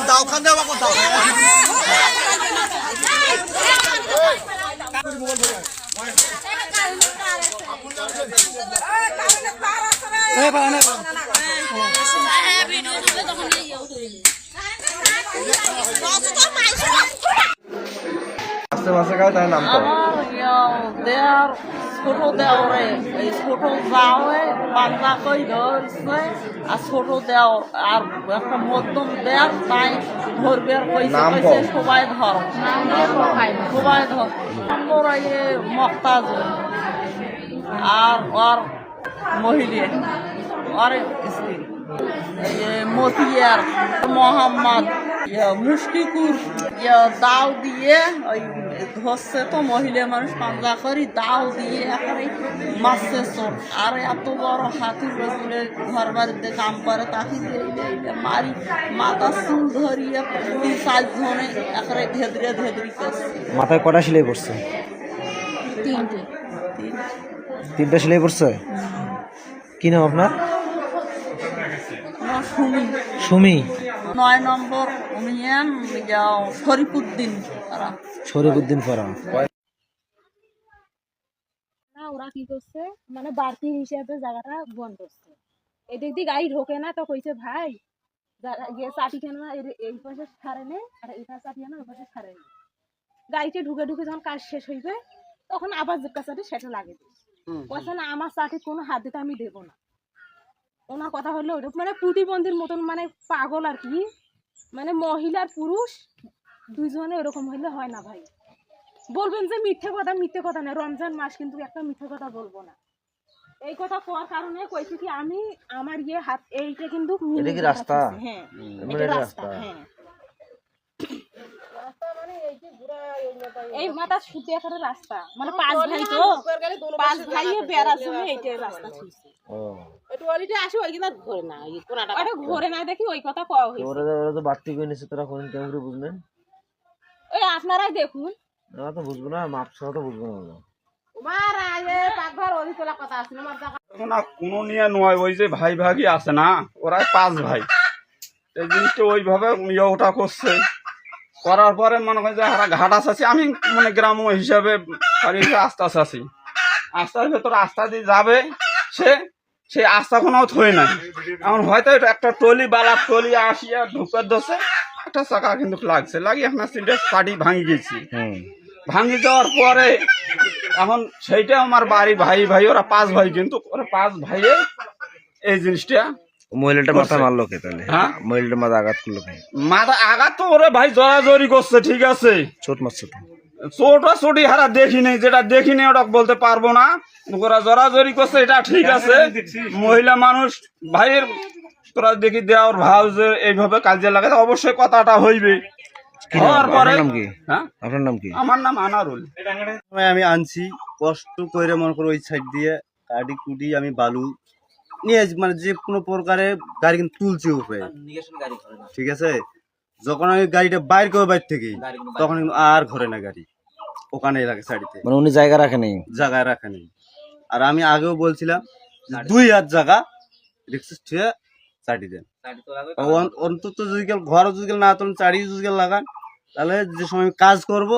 দাও খান দেওয়া কোথাও আশেপাশে কাউ তার নাম দেয়ার ছোট দেওরে এই ছোট যাওয়ে পাল্লা কই ধরছে আর ছোট দেও আর একটা মধ্যম দেয়ার তাই ধরবে কইছে সবাই ধর সবাই ধর নম্বর মক্তাজ আর ওর মহিলা আর স্ত্রী মতিয়ার মোহাম্মদ মুশকিকুর দাও দিয়ে ওই ধরছে তো মহিলা মানুষ পাঞ্জা করি দাও দিয়ে একেবারে মারছে চোট আর এত বড় হাতি বসলে ঘর বাড়িতে কাম করে তাকে মারি মাথা চুল ধরিয়ে 3-4 জনে একেবারে ধেদরে ধেদরি করছে। মাথায় কটা সেলাই পড়ছে? 3টে সেলাই পড়ছে। কি নাম আপনার? সুমি। 9 নম্বর ইউনিয়ন শরীফুদ্দিন পাড়া। না ওরা কি করছে মানে বাড়তি হিসেবে জায়গাটা বন্ধ করছে, এদিক দিয়ে গাড়ি ঢোকে না তো কইছে ভাই গিয়ে চাটি কেন এই পাশে ছাড়ে নে আর এই পাশে চাটি কেন ওই পাশে ছাড়ে নে। গাড়িতে ঢুকে ঢুকে যখন কাজ শেষ হইবে তখন আবার যেটা চাটি সেটা লাগে দিস বলছে না আমার চাটি কোনো হাত দিতে আমি দেবো না। ওনার কথা হলো ওইরকম মানে প্রতিবন্ধীর মতন মানে পাগল আর কি, মানে মহিলার পুরুষ দুইজনে ওরকম হইলে হয় না ভাই। বলবেন যে মিথ্যে কথা না, রমজান মাস কিন্তু একটা মিথ্যে কথা বলবো না। এই কথা কোয়ার কারণে কইছি কি আমি আমার হাত এইটা কিন্তু এটা কি রাস্তা? হ্যাঁ এটা রাস্তা। হ্যাঁ এই মাথা শুতে একটা রাস্তা মানে 5 ভাই তো 5 ভাইয়ে বেড়া জন্য এইটাই রাস্তা ছিল। একটু ওইটা আসে ওই কিনা ঘরে না এই কোনাটা এটা ঘরে না দেখি ওই কথা কওয়া হইছে। ওরা তো বাড়তি কই নিছে, তোরা কোন কেমন করে বুঝলেন? ওই আপনারাই দেখুন। না তো বুঝবো না, মাপ সহ তো বুঝবো না। ওমার আয়ে পাকঘর ওই তোলা কথা আছে আমার জায়গা না কোনো নিয়ে নয়, ওই যে ভাই ভাগই আছে না ওরা 5 ভাই, এই জিনিসটা ওইভাবে ওটা করছে করার পরে মনে হয় যে হারা ঘাট আছে। আমি মানে গ্রাম হিসাবে আস্তে আস্তার ভেতর আস্থা দিয়ে যাবে সেই আস্থা কোনো থই নাই। এমন হয়তো একটা টলি বালার টলি আসিয়া ঢুকার দোষে একটা চাকা কিন্তু লাগছে, লাগিয়ে আপনার 3টে চাটি ভাঙি গেছি। ভাঙি যাওয়ার পরে এখন সেইটা আমার বাড়ি ভাই ওরা 5 ভাই, কিন্তু ওরা 5 ভাইয়ে এই জিনিসটা মহিলাটা মাথা মারলো কে তাহলে? হ্যাঁ মহিলাটা মাথা আঘাত করলো কে? মাথা আঘাত তো ওরে ভাই জড়াজড়ি করছে, ঠিক আছে চোট মারছে তো? চোটি হারা দেখি নেই, যেটা দেখি নেই ওটা বলতে পারবো না। ওরা জড়াজড়ি করছে এটা ঠিক আছে, মহিলা মানুষ ভাইয়ের তোরা দেখি দেওয়ার ভাব যে এইভাবে কাজে লাগাতে অবশ্যই কথাটা হইবে। আপনার নাম কি? আমার নাম আনারুল। আমি আনছি কষ্ট করে মনে করো ওই সাইড দিয়ে কাটি কুটি আমি বালু নিয়ে মানে যে কোনো প্রকারে গাড়ি কিন্তু তুলছি উপরে, ঠিক আছে। যখন আমি গাড়িটা বাইর করবো বাইর থেকে তখন আর ঘরে না গাড়ি ওখানে লাগে সাইডে, মানে উনি জায়গা রাখে নেই। আর আমি আগেও বলছিলাম 2 হাত জায়গা রিক্সা ছুঁয়ে চাটি দেন, অন্তত যদি ঘর যদি না তোলেন চাটি যদি লাগান তাহলে যে সময় কাজ করব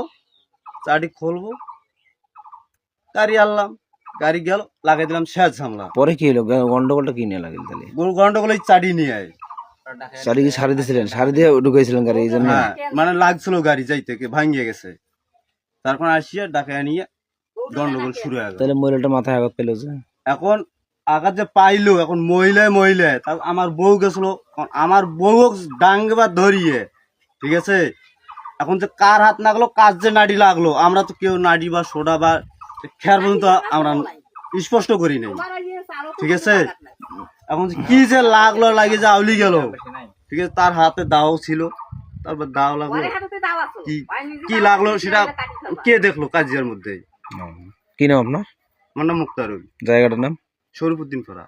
চাটি খুলবো, গাড়ি আনলাম, গাড়ি গেল লাগাই দিলাম, শেষ ঝামলা। পরে কি হলো? গন্ডগোলটা কি নিয়ে লাগিল তাহলে? গন্ডগোল চাটি নিয়ে আয় শাড়ি কি শাড়ি দিয়েছিলেন? শাড়ি দিয়ে ঢুকেছিলেন গাড়ি এই জন্য? হ্যাঁ মানে লাগছিল গাড়ি যাইতে ভাঙিয়ে গেছে, তারপর আসিয়া ডাকে নিয়ে গন্ডগোল শুরু হয়ে গেল। তাহলে মহিলাটা মাথায় আঘাত পেলো যে? এখন আঘাত যে পাইলো, এখন মহিলায় তার আমার বউ গেছিল, আমার বউ ডাঙ্গবার ধরিয়ে, ঠিক আছে। এখন যে কার হাত লাগলো কাজ যে নাড়ি লাগলো, আমরা তো কেউ নাড়ি বা সোডা বা খেয়ার পর্যন্ত আমরা স্পষ্ট করি নাই, ঠিক আছে। এখন কি যে লাগলো লাগে যে আউলি গেল, ঠিক আছে। তার হাতে দাও ছিল, তারপর দাও লাগলো, কি লাগলো সেটা কে দেখলো কাজিয়ার মধ্যে। কি নাম আপনার? আমার নাম মুক্তারুল, জায়গাটার নাম? শরীফুদ্দিন পাড়া।